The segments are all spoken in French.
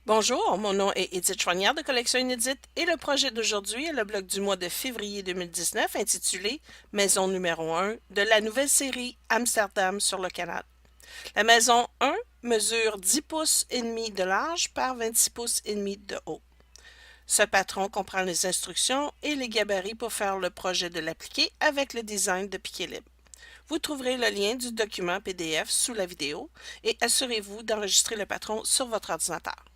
Bonjour, mon nom est Edith Choignard de Collection Inédite et le projet d'aujourd'hui est le bloc du mois de février 2019 intitulé Maison numéro 1 de la nouvelle série Amsterdam sur le canal. La maison 1 mesure 10 pouces et demi de large par 26 pouces et demi de haut. Ce patron comprend les instructions et les gabarits pour faire le projet de l'appliquer avec le design de piqué libre. Vous trouverez le lien du document PDF sous la vidéo et assurez-vous d'enregistrer le patron sur votre ordinateur.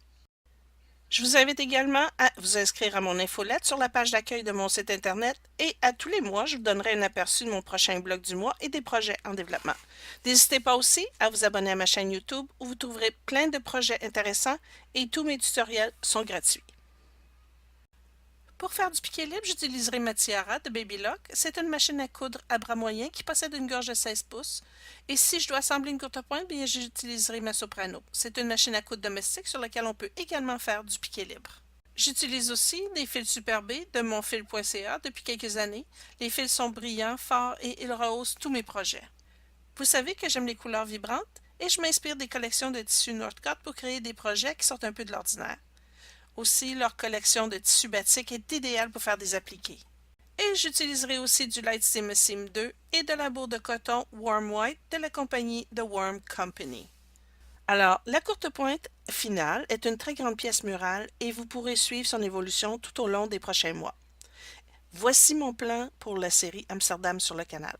Je vous invite également à vous inscrire à mon infolette sur la page d'accueil de mon site internet et à tous les mois, je vous donnerai un aperçu de mon prochain blog du mois et des projets en développement. N'hésitez pas aussi à vous abonner à ma chaîne YouTube où vous trouverez plein de projets intéressants et tous mes tutoriels sont gratuits. Pour faire du piqué libre, j'utiliserai ma tiara de Babylock. C'est une machine à coudre à bras moyen qui possède une gorge de 16 pouces. Et si je dois assembler une courte pointe, bien j'utiliserai ma soprano. C'est une machine à coudre domestique sur laquelle on peut également faire du piqué libre. J'utilise aussi des fils Super B de monfil.ca depuis quelques années. Les fils sont brillants, forts et ils rehaussent tous mes projets. Vous savez que j'aime les couleurs vibrantes et je m'inspire des collections de tissus Northcott pour créer des projets qui sortent un peu de l'ordinaire. Aussi, leur collection de tissus batik est idéale pour faire des appliqués. Et j'utiliserai aussi du Light Steam Sim 2 et de la bourre de coton Warm White de la compagnie The Warm Company. Alors, la courte pointe finale est une très grande pièce murale et vous pourrez suivre son évolution tout au long des prochains mois. Voici mon plan pour la série Amsterdam sur le canal.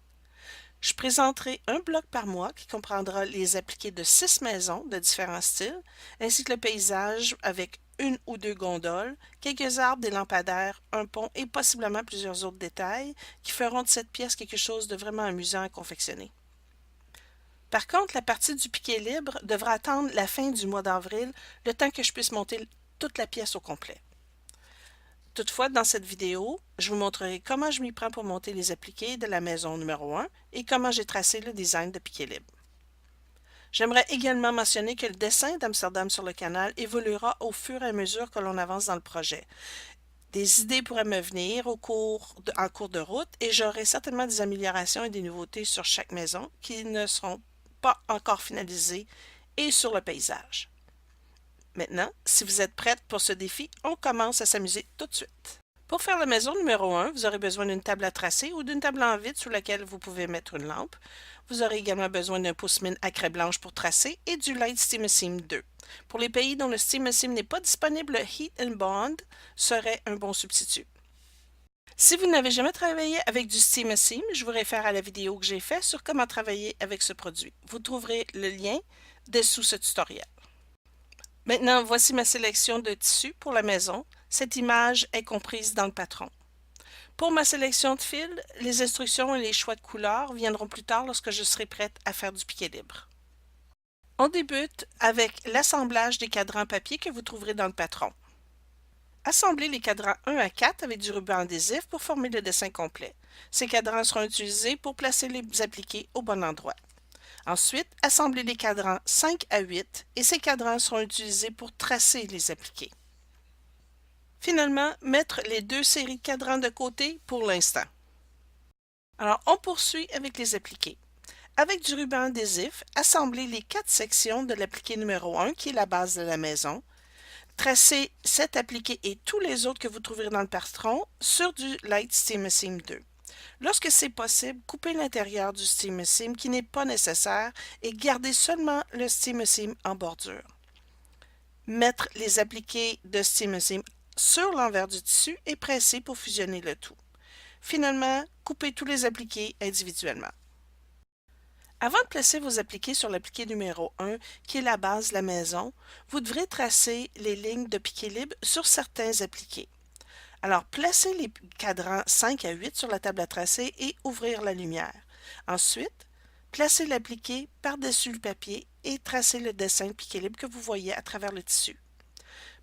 Je présenterai un bloc par mois qui comprendra les appliqués de 6 maisons de différents styles, ainsi que le paysage avec une ou deux gondoles, quelques arbres, des lampadaires, un pont et possiblement plusieurs autres détails qui feront de cette pièce quelque chose de vraiment amusant à confectionner. Par contre, la partie du piqué libre devra attendre la fin du mois d'avril, le temps que je puisse monter toute la pièce au complet. Toutefois, dans cette vidéo, je vous montrerai comment je m'y prends pour monter les appliqués de la maison numéro 1 et comment j'ai tracé le design de piqué libre. J'aimerais également mentionner que le dessin d'Amsterdam sur le canal évoluera au fur et à mesure que l'on avance dans le projet. Des idées pourraient me venir en cours de route et j'aurai certainement des améliorations et des nouveautés sur chaque maison qui ne seront pas encore finalisées et sur le paysage. Maintenant, si vous êtes prête pour ce défi, on commence à s'amuser tout de suite. Pour faire la maison numéro 1, vous aurez besoin d'une table à tracer ou d'une table en vide sous laquelle vous pouvez mettre une lampe. Vous aurez également besoin d'un pouce-mine à craie blanche pour tracer et du Light Steam Sim 2. Pour les pays dont le Steam Sim n'est pas disponible, le Heat and Bond serait un bon substitut. Si vous n'avez jamais travaillé avec du Steam Sim, je vous réfère à la vidéo que j'ai faite sur comment travailler avec ce produit. Vous trouverez le lien dessous ce tutoriel. Maintenant, voici ma sélection de tissus pour la maison. Cette image est comprise dans le patron. Pour ma sélection de fils, les instructions et les choix de couleurs viendront plus tard lorsque je serai prête à faire du piqué libre. On débute avec l'assemblage des cadrans papier que vous trouverez dans le patron. Assemblez les cadrans 1 à 4 avec du ruban adhésif pour former le dessin complet. Ces cadrans seront utilisés pour placer les appliqués au bon endroit. Ensuite, assemblez les cadrans 5 à 8 et ces cadrans seront utilisés pour tracer les appliqués. Finalement, mettre les deux séries de cadrans de côté pour l'instant. Alors, on poursuit avec les appliqués. Avec du ruban adhésif, assemblez les 4 sections de l'appliqué numéro 1 qui est la base de la maison. Tracez cet appliqué et tous les autres que vous trouverez dans le patron sur du Light Steam Sim 2. Lorsque c'est possible, coupez l'intérieur du Steam Sim qui n'est pas nécessaire et gardez seulement le Steam Sim en bordure. Mettre les appliqués de Steam Sim sur l'envers du tissu et presser pour fusionner le tout. Finalement, coupez tous les appliqués individuellement. Avant de placer vos appliqués sur l'appliqué numéro 1, qui est la base de la maison, vous devrez tracer les lignes de piqué libre sur certains appliqués. Alors, placez les cadrans 5 à 8 sur la table à tracer et ouvrir la lumière. Ensuite, placez l'appliqué par-dessus le papier et tracez le dessin de piqué libre que vous voyez à travers le tissu.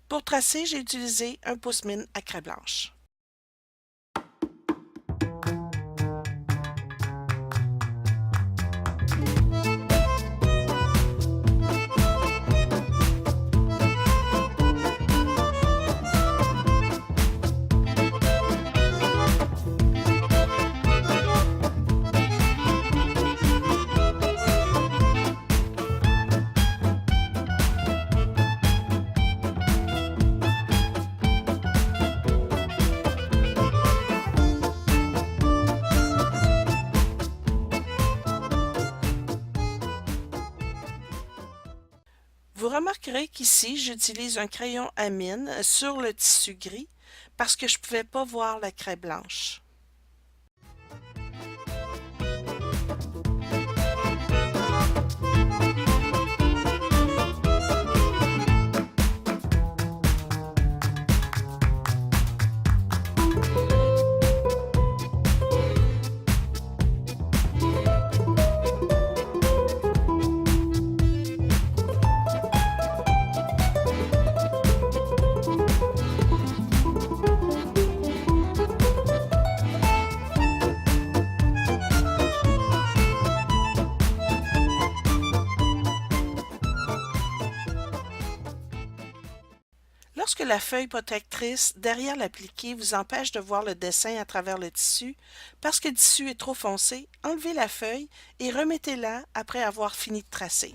Pour tracer, j'ai utilisé un pouce-mine à craie blanche. Vous remarquerez qu'ici, j'utilise un crayon à mine sur le tissu gris parce que je ne pouvais pas voir la craie blanche. Lorsque la feuille protectrice derrière l'appliqué vous empêche de voir le dessin à travers le tissu, parce que le tissu est trop foncé, enlevez la feuille et remettez-la après avoir fini de tracer.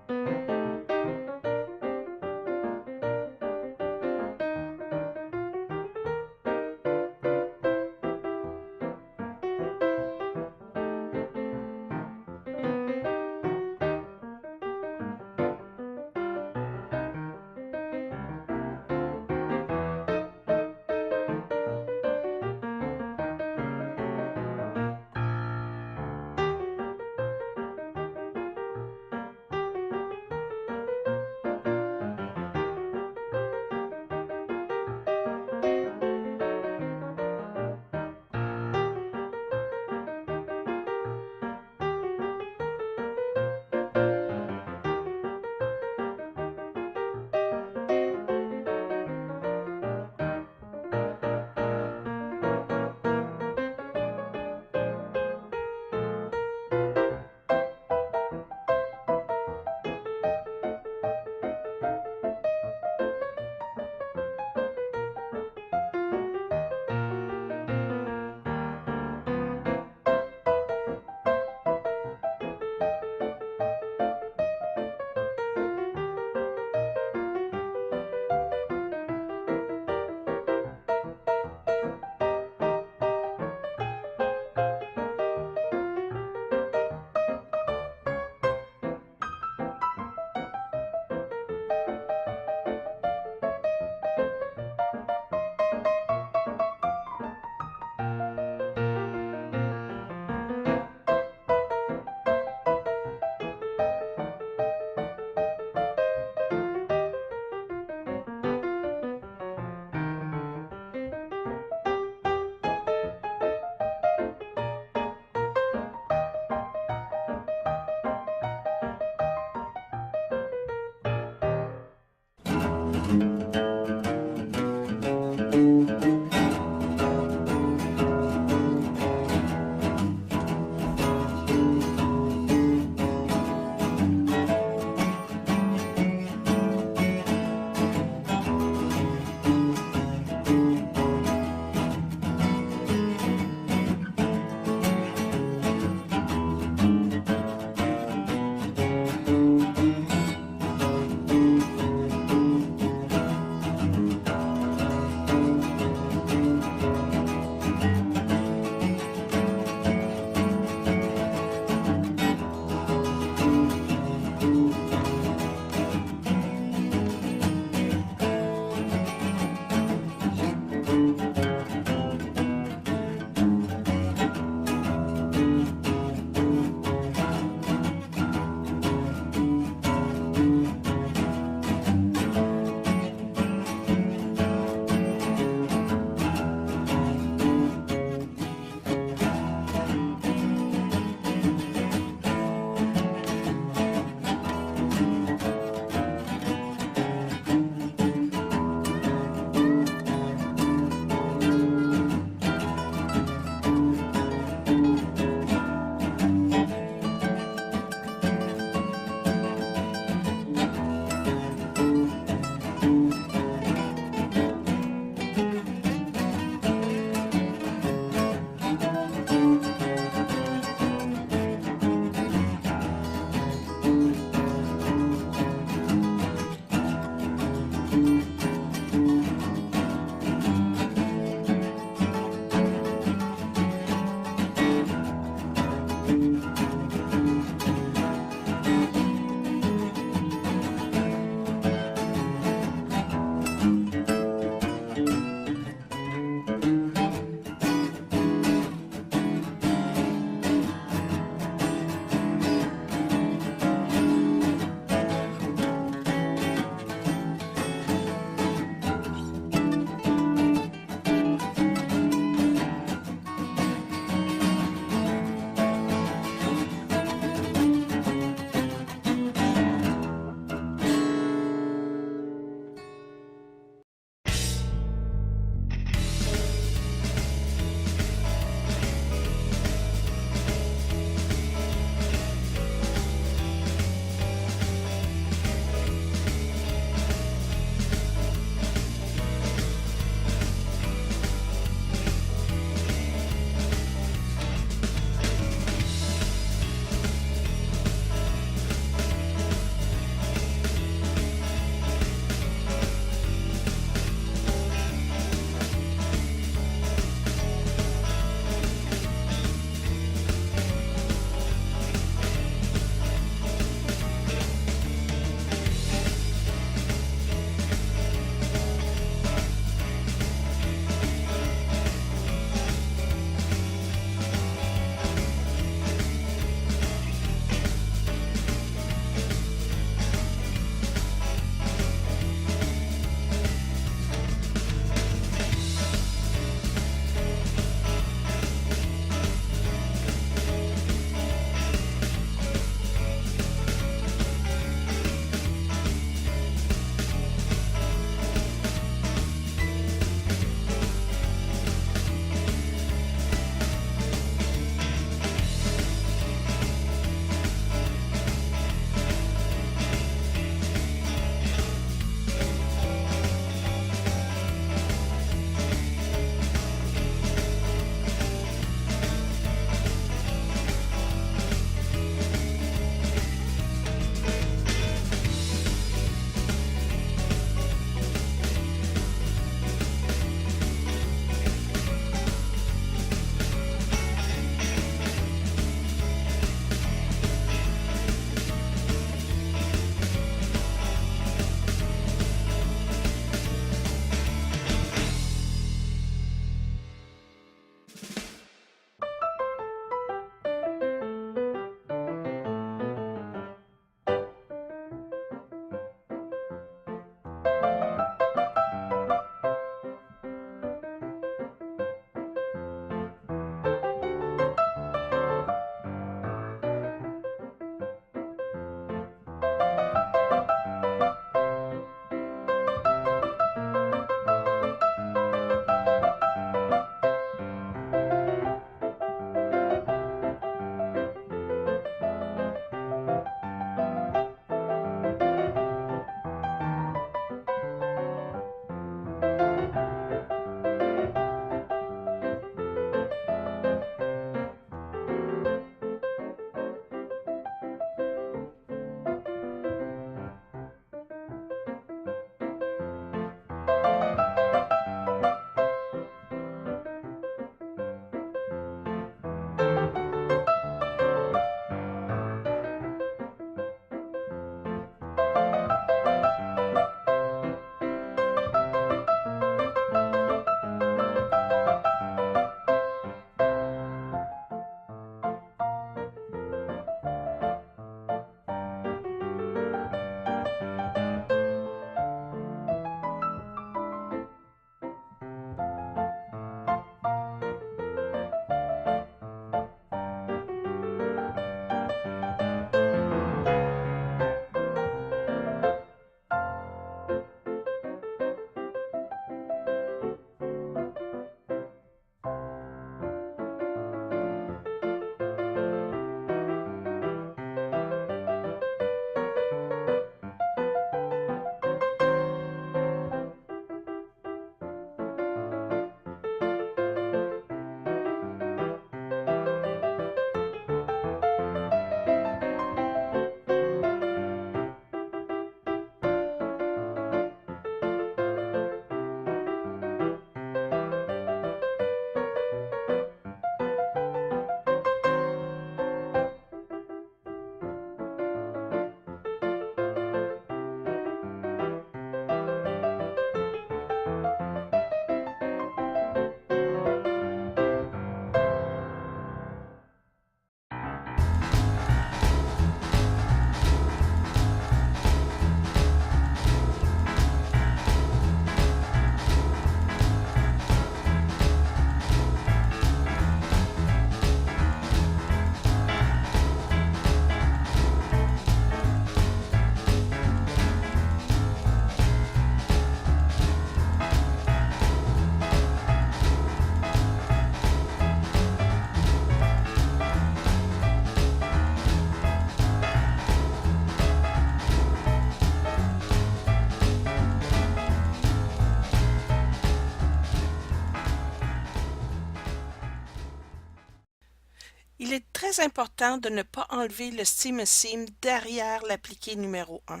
très important de ne pas enlever le Steam a Seam derrière l'appliqué numéro 1.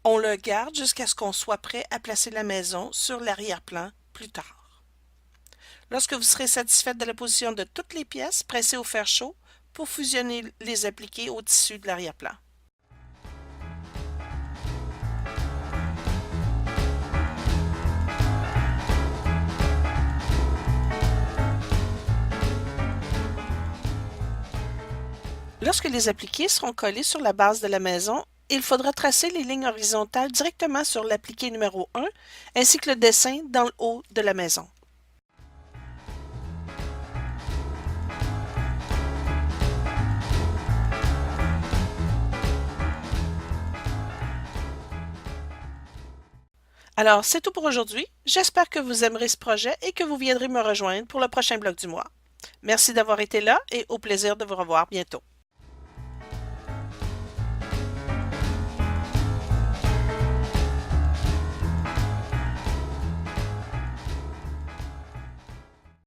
On le garde jusqu'à ce qu'on soit prêt à placer la maison sur l'arrière-plan plus tard. Lorsque vous serez satisfaite de la position de toutes les pièces, pressez au fer chaud pour fusionner les appliqués au tissu de l'arrière-plan. Lorsque les appliqués seront collés sur la base de la maison, il faudra tracer les lignes horizontales directement sur l'appliqué numéro 1 ainsi que le dessin dans le haut de la maison. Alors, c'est tout pour aujourd'hui. J'espère que vous aimerez ce projet et que vous viendrez me rejoindre pour le prochain bloc du mois. Merci d'avoir été là et au plaisir de vous revoir bientôt.